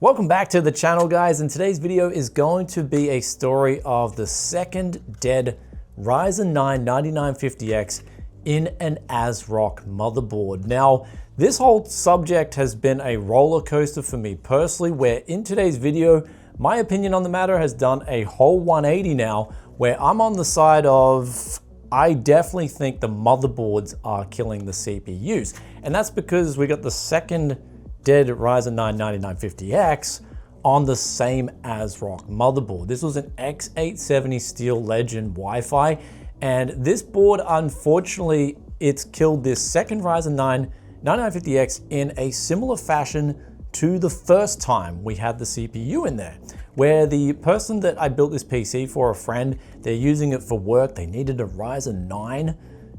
Welcome back to the channel, guys, and today's video is going to be a story of the second dead Ryzen 9 9950X in an ASRock motherboard. Now, this whole subject has been a roller coaster for me personally, where in today's video, my opinion on the matter has done a whole 180 now, where I'm on the side of, I definitely think the motherboards are killing the CPUs. And that's because we got the second dead Ryzen 9 9950X on the same ASRock motherboard. This was an X870 Steel Legend Wi-Fi, and this board, unfortunately, it's killed this second Ryzen 9 9950X in a similar fashion to the first time we had the CPU in there, where the person that I built this PC for, a friend, they're using it for work. They needed a Ryzen 9,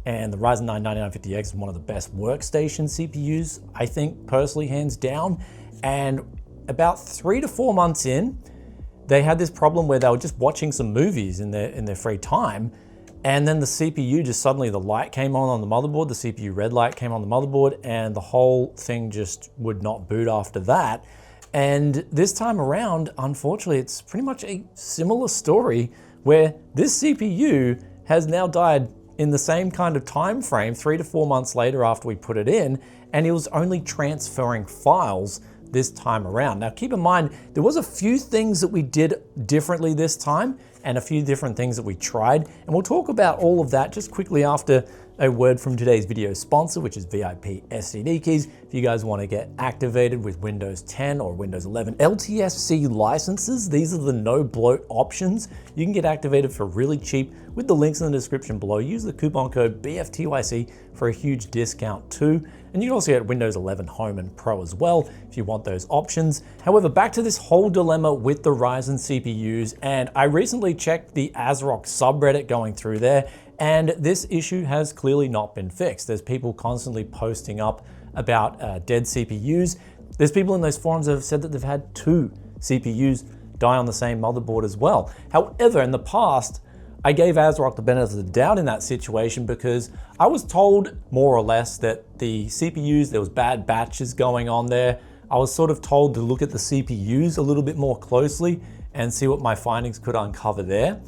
and the Ryzen 9 9950X is one of the best workstation CPUs, I think, personally, hands down. And about 3 to 4 months in, they had this problem where they were just watching some movies in their free time, and then the CPU just suddenly, the light came on the motherboard, the CPU red light came on the motherboard, and the whole thing just would not boot after that. And this time around, unfortunately, it's pretty much a similar story where this CPU has now died in the same kind of time frame, 3 to 4 months later after we put it in, and it was only transferring files this time around. Now, keep in mind, there was a few things that we did differently this time and a few different things that we tried, and we'll talk about all of that just quickly after a word from today's video sponsor, which is VIP SSD keys. If you guys want to get activated with Windows 10 or Windows 11 LTSC licenses, these are the no bloat options. You can get activated for really cheap with the links in the description below. Use the coupon code BFTYC for a huge discount too. And you can also get Windows 11 Home and Pro as well if you want those options. However, back to this whole dilemma with the Ryzen CPUs, and I recently checked the ASRock subreddit going through there, and this issue has clearly not been fixed. There's people constantly posting up about dead CPUs. There's people in those forums that have said that they've had 2 CPUs die on the same motherboard as well. However, in the past, I gave ASRock the benefit of the doubt in that situation because I was told more or less that the CPUs, there was bad batches going on there. I was sort of told to look at the CPUs a little bit more closely and see what my findings could uncover there.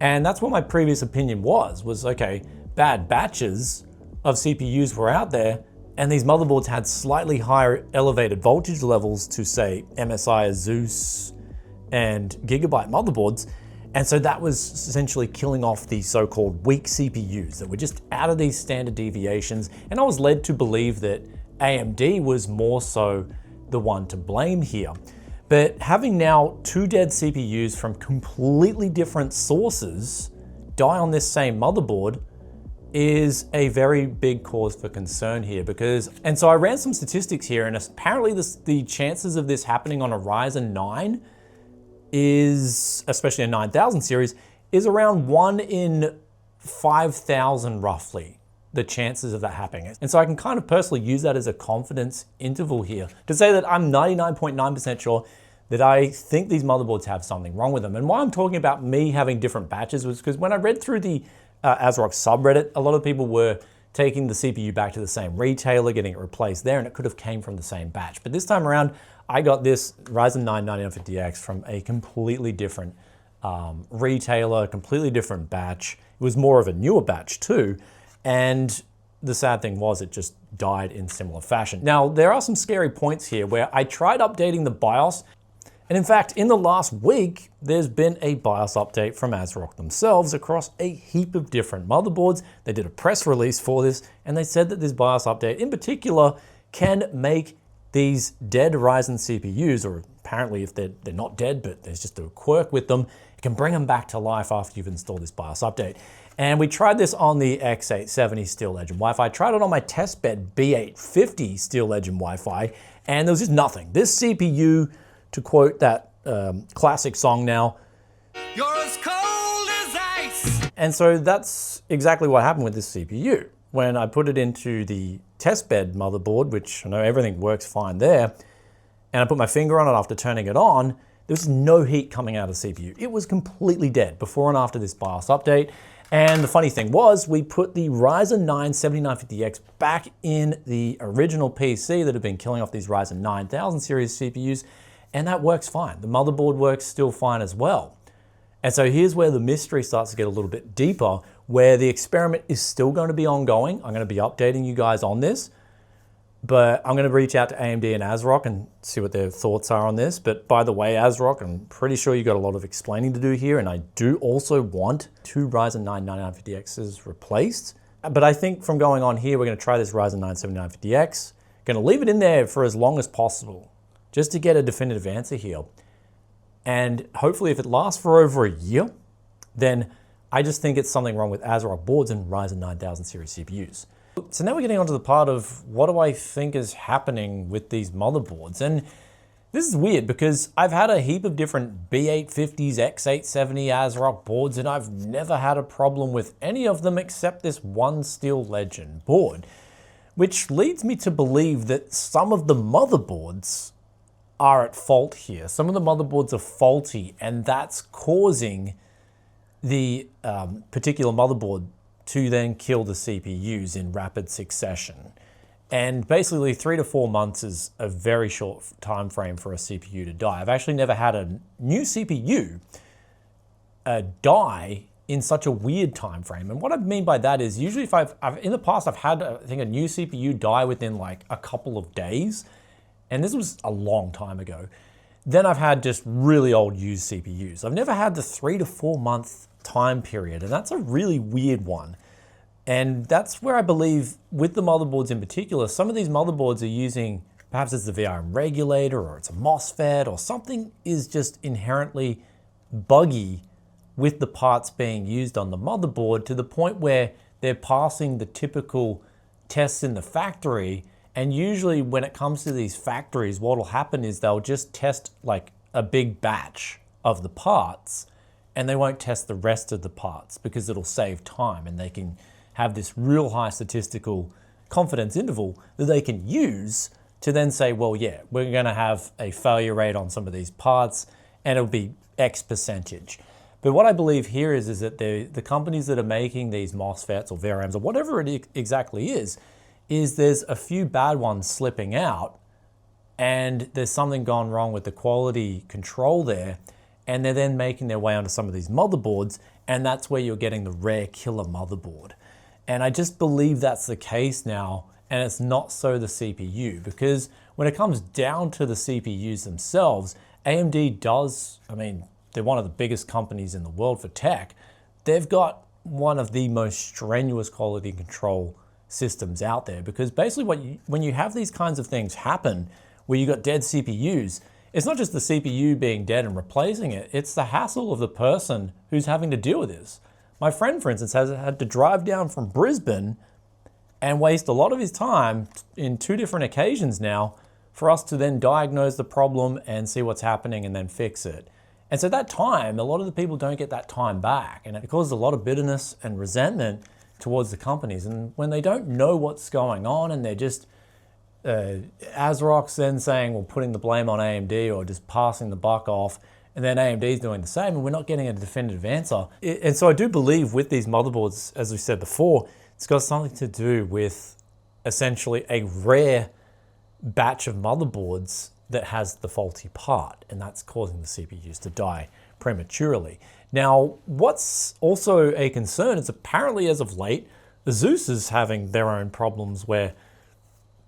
And that's what my previous opinion was okay, bad batches of CPUs were out there, and these motherboards had slightly higher elevated voltage levels to, say, MSI, Zeus, and Gigabyte motherboards. And so that was essentially killing off the so-called weak CPUs that were just out of these standard deviations. And I was led to believe that AMD was more so the one to blame here. But having now 2 dead CPUs from completely different sources die on this same motherboard is a very big cause for concern here and so I ran some statistics here, and apparently the chances of this happening on a Ryzen 9 is, especially a 9000 series, is around 1 in 5,000 roughly, the chances of that happening. And so I can kind of personally use that as a confidence interval here to say that I'm 99.9% sure that I think these motherboards have something wrong with them. And why I'm talking about me having different batches was because when I read through the ASRock subreddit, a lot of people were taking the CPU back to the same retailer, getting it replaced there, and it could have came from the same batch. But this time around, I got this Ryzen 9 9950X from a completely different retailer, completely different batch. It was more of a newer batch too, and the sad thing was it just died in similar fashion. Now, there are some scary points here where I tried updating the BIOS, and in fact, in the last week, there's been a BIOS update from ASRock themselves across a heap of different motherboards. They did a press release for this, and they said that this BIOS update in particular can make these dead Ryzen CPUs, or apparently if they're not dead, but there's just a quirk with them, it can bring them back to life after you've installed this BIOS update. And we tried this on the X870 Steel Legend Wi-Fi. I tried it on my testbed B850 Steel Legend Wi-Fi, and there was just nothing. This CPU, to quote that classic song now, "You're as cold as ice." And so that's exactly what happened with this CPU. When I put it into the testbed motherboard, which I know everything works fine there, and I put my finger on it after turning it on, there was no heat coming out of the CPU. It was completely dead before and after this BIOS update. And the funny thing was, we put the Ryzen 9 7950X back in the original PC that had been killing off these Ryzen 9000 series CPUs, and that works fine. The motherboard works still fine as well. And so here's where the mystery starts to get a little bit deeper, where the experiment is still going to be ongoing. I'm going to be updating you guys on this, but I'm going to reach out to AMD and ASRock and see what their thoughts are on this. But by the way, ASRock, I'm pretty sure you got a lot of explaining to do here, and I do also want 2 Ryzen 9 9950Xs replaced. But I think from going on here, we're going to try this Ryzen 9 7950X. Going to leave it in there for as long as possible, just to get a definitive answer here. And hopefully if it lasts for over a year, then I just think it's something wrong with ASRock boards and Ryzen 9000 series CPUs. So now we're getting onto the part of what do I think is happening with these motherboards. And this is weird because I've had a heap of different B850s, X870 ASRock boards, and I've never had a problem with any of them except this one Steel Legend board, which leads me to believe that some of the motherboards are at fault here. Some of the motherboards are faulty, and that's causing the particular motherboard to then kill the CPUs in rapid succession. And basically 3 to 4 months is a very short time frame for a CPU to die. I've actually never had a new CPU die in such a weird time frame. And what I mean by that is usually if in the past I've had I think a new CPU die within like a couple of days, and this was a long time ago. Then I've had just really old used CPUs. I've never had the 3 to 4 month time period, and that's a really weird one. And that's where I believe with the motherboards in particular, some of these motherboards are using, perhaps it's the VRM regulator or it's a MOSFET or something is just inherently buggy with the parts being used on the motherboard to the point where they're passing the typical tests in the factory. And usually when it comes to these factories, what will happen is they'll just test like a big batch of the parts and they won't test the rest of the parts because it'll save time and they can have this real high statistical confidence interval that they can use to then say, well, yeah, we're gonna have a failure rate on some of these parts and it'll be X percentage. But what I believe here is that the companies that are making these MOSFETs or VRMs or whatever it exactly is there's a few bad ones slipping out and there's something gone wrong with the quality control there, and they're then making their way onto some of these motherboards, and that's where you're getting the rare killer motherboard. And I just believe that's the case now, and it's not so the CPU, because when it comes down to the CPUs themselves, AMD does, I mean, they're one of the biggest companies in the world for tech. They've got one of the most strenuous quality control systems out there, because basically when you have these kinds of things happen where you got dead CPUs, it's not just the CPU being dead and replacing it, it's the hassle of the person who's having to deal with this. My friend, for instance, has had to drive down from Brisbane and waste a lot of his time in 2 different occasions now for us to then diagnose the problem and see what's happening and then fix it. And so that time, a lot of the people don't get that time back, and it causes a lot of bitterness and resentment towards the companies. And when they don't know what's going on and they're just, ASRock's then saying, well, putting the blame on AMD or just passing the buck off, and then AMD's doing the same, and we're not getting a definitive answer. And so I do believe with these motherboards, as we said before, it's got something to do with essentially a rare batch of motherboards that has the faulty part, and that's causing the CPUs to die prematurely. Now, what's also a concern is apparently as of late, Asus is having their own problems where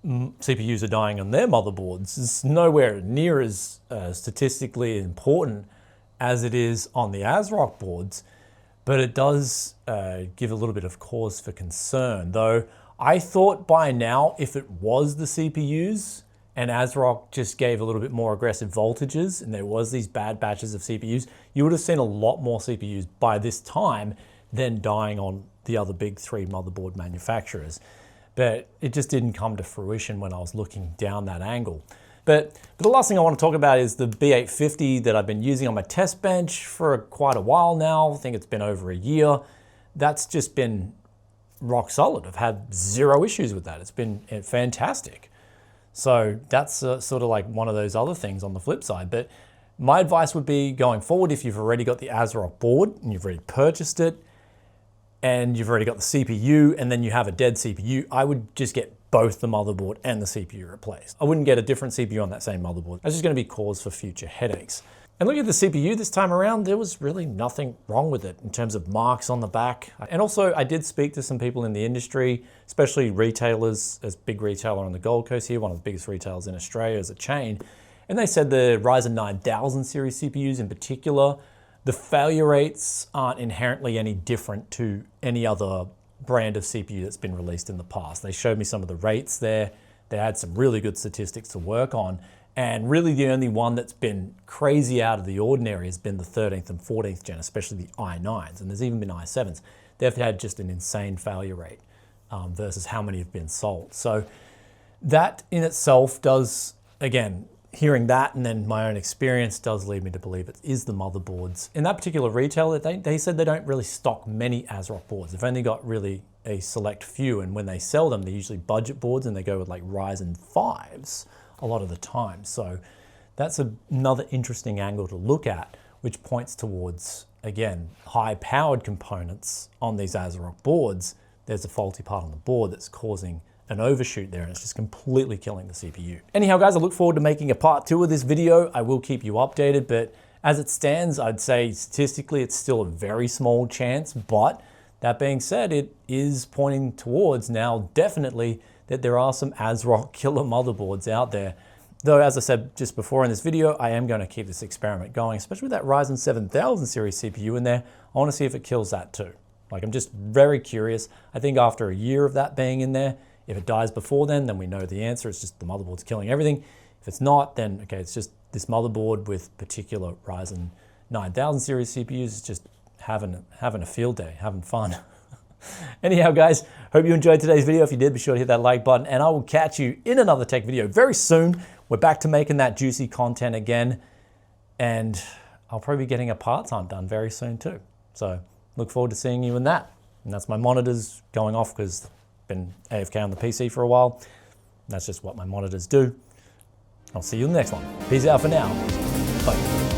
CPUs are dying on their motherboards. It's nowhere near as statistically important as it is on the ASRock boards, but it does give a little bit of cause for concern. Though I thought by now, if it was the CPUs and ASRock just gave a little bit more aggressive voltages and there was these bad batches of CPUs, you would have seen a lot more CPUs by this time than dying on the other big 3 motherboard manufacturers. But it just didn't come to fruition when I was looking down that angle. But the last thing I want to talk about is the B850 that I've been using on my test bench for quite a while now. I think it's been over a year. That's just been rock solid. I've had 0 issues with that. It's been fantastic. So that's sort of like one of those other things on the flip side. But my advice would be going forward, if you've already got the ASRock board and you've already purchased it and you've already got the CPU and then you have a dead CPU, I would just get both the motherboard and the CPU replaced. I wouldn't get a different CPU on that same motherboard. That's just going to be cause for future headaches. And looking at the CPU this time around, there was really nothing wrong with it in terms of marks on the back. And also, I did speak to some people in the industry, especially retailers, as big retailer on the Gold Coast here, one of the biggest retailers in Australia as a chain. And they said the Ryzen 9000 series CPUs in particular, the failure rates aren't inherently any different to any other brand of CPU that's been released in the past. They showed me some of the rates there. They had some really good statistics to work on. And really the only one that's been crazy out of the ordinary has been the 13th and 14th gen, especially the i9s. And there's even been i7s. They've had just an insane failure rate versus how many have been sold. So that in itself does, again, hearing that and then my own experience does lead me to believe it is the motherboards. In that particular retailer, they said they don't really stock many ASRock boards. They've only got really a select few. And when they sell them, they're usually budget boards and they go with like Ryzen 5s. A lot of the time. So that's another interesting angle to look at, which points towards, again, high powered components on these ASRock boards. There's a faulty part on the board that's causing an overshoot there and it's just completely killing the CPU. Anyhow, guys, I look forward to making a part 2 of this video. I will keep you updated, but as it stands, I'd say statistically it's still a very small chance, but that being said, it is pointing towards now definitely that there are some ASRock killer motherboards out there. Though, as I said just before in this video, I am going to keep this experiment going, especially with that Ryzen 7000 series CPU in there. I want to see if it kills that too. Like, I'm just very curious. I think after a year of that being in there, if it dies before then we know the answer. It's just the motherboard's killing everything. If it's not, then okay, it's just this motherboard with particular Ryzen 9000 series CPUs is just having a field day, having fun. Anyhow, guys, hope you enjoyed today's video. If you did, be sure to hit that like button and I will catch you in another tech video very soon. We're back to making that juicy content again and I'll probably be getting a parts hunt done very soon too. So look forward to seeing you in that. And that's my monitors going off because I've been AFK on the PC for a while. That's just what my monitors do. I'll see you in the next one. Peace out for now. Bye.